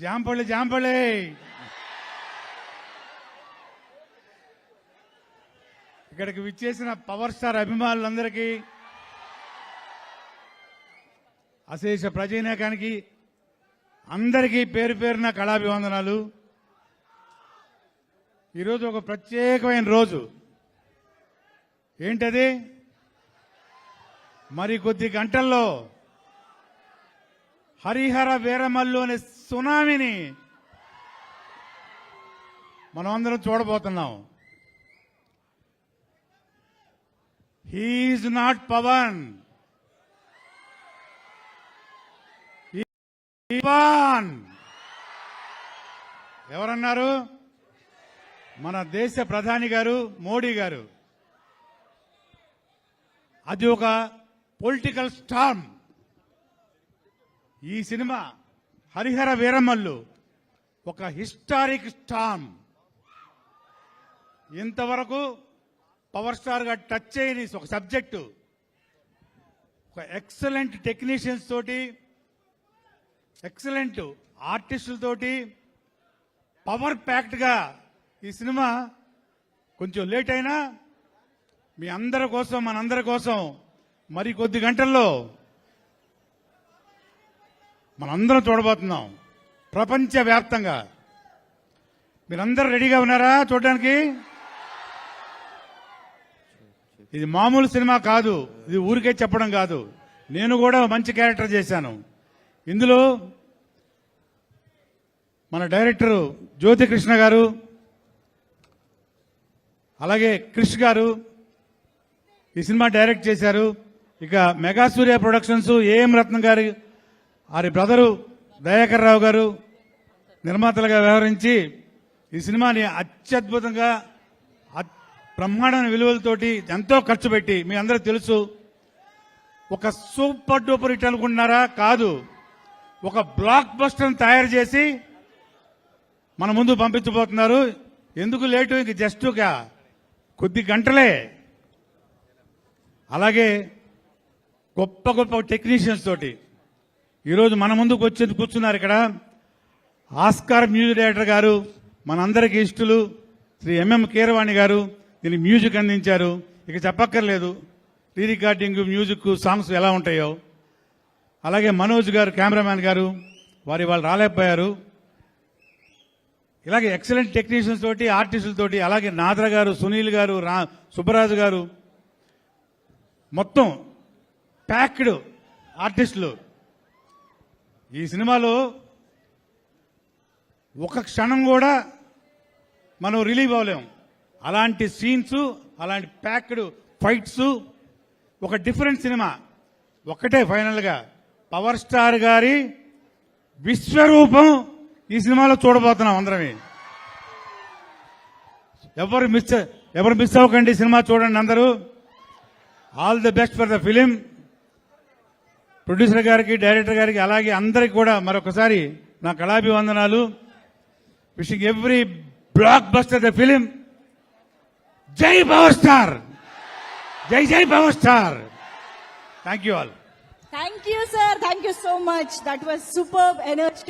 జాంపళ్ళి జాంపళ్ళి ఇక్కడికి విచ్చేసిన power star అభిమానులందరికీ, అశేష ప్రజానీకానికి అందరికీ పేరు పేరున కళాభివందనాలు. ఈరోజు ఒక ప్రత్యేకమైన రోజు. ఏంటది? మరి కొద్ది గంటల్లో హరిహర వీరమల్లు అనే సునామీని మనం అందరం చూడబోతున్నాం. హీ ఈజ్ నాట్ పవన్, ఎవరన్నారు? మన దేశ ప్రధాని గారు మోడీ గారు. అది ఒక పొలిటికల్ స్టార్మ్. ఈ సినిమా హరిహర వీరమల్లు ఒక హిస్టారిక్ స్టార్మ్. ఇంతవరకు పవర్ స్టార్ గా టచ్ చేయని ఒక సబ్జెక్టు, ఒక ఎక్సలెంట్ టెక్నీషియన్స్ తోటి, ఎక్సలెంట్ ఆర్టిస్టులతోటి పవర్ ప్యాక్డ్ గా ఈ సినిమా కొంచెం లేట్ అయినా మీ అందరి కోసం, మనందరి కోసం మరి కొద్ది గంటల్లో మనందరం చూడబోతున్నాం ప్రపంచవ్యాప్తంగా. మీరందరూ రెడీగా ఉన్నారా చూడడానికి? ఇది మామూలు సినిమా కాదు, ఇది ఊరికే చెప్పడం కాదు. నేను కూడా మంచి క్యారెక్టర్ చేశాను ఇందులో. మన డైరెక్టర్ జ్యోతికృష్ణ గారు, అలాగే క్రిష్ గారు ఈ సినిమా డైరెక్ట్ చేశారు. ఇక మెగా సూర్య ప్రొడక్షన్స్ ఏఎం రత్నం గారి వారి బ్రదరు దయాకర్ రావు గారు నిర్మాతలుగా వ్యవహరించి ఈ సినిమాని అత్యద్భుతంగా బ్రహ్మాండమైన విలువలతోటి ఎంతో ఖర్చు పెట్టి, మీ అందరికీ తెలుసు, ఒక సూపర్ డూపర్ హిట్ అనుకుంటున్నారా? కాదు, ఒక బ్లాక్ బస్టర్ తయారు చేసి మన ముందు పంపించబోతున్నారు. ఎందుకు లేటు? ఇంక జస్ట్ ఒక కొద్ది గంటలే. అలాగే గొప్ప గొప్ప టెక్నీషియన్స్ తోటి ఈరోజు మన ముందుకు వచ్చి కూర్చున్నారు. ఇక్కడ ఆస్కార్ మ్యూజిక్ డైరెక్టర్ గారు, మనందరికీ ఇష్టలు శ్రీ ఎంఎం కీరవాణి గారు దీనికి మ్యూజిక్ అందించారు. ఇక చెప్పక్కర్లేదు రీ రికార్డింగ్, మ్యూజిక్, సాంగ్స్ ఎలా ఉంటాయో. అలాగే మనోజ్ గారు కెమెరామ్యాన్ గారు, వాళ్ళు రాలేకపోయారు. ఇలాగే ఎక్సలెంట్ టెక్నీషియన్స్ తోటి, ఆర్టిస్టులతోటి, అలాగే నాద్ర గారు, సునీల్ గారు, సుబ్బరాజు గారు, మొత్తం ప్యాక్డ్ ఆర్టిస్టులు. ఈ సినిమాలో ఒక క్షణం కూడా మనం రిలీవ్ అవ్వలేం. అలాంటి సీన్స్, అలాంటి ప్యాక్డ్ ఫైట్స్, ఒక డిఫరెంట్ సినిమా. ఒక్కటే ఫైనల్గా పవర్ స్టార్ గారి విశ్వరూపం ఈ సినిమాలో చూడబోతున్నాం అందరమే. ఎవరు మిస్ అవ్వకండి, సినిమా చూడండి అందరూ. All the best for the film. Producer గారికి, డైరెక్టర్ గారికి, అలాగే అందరికి కూడా మరొకసారి నా కళాభివందనాలు. Wishing every blockbuster the film. జై పవర్ స్టార్, జై జై power star. Thank you all. Thank you, sir. Thank you so much. That was superb energy.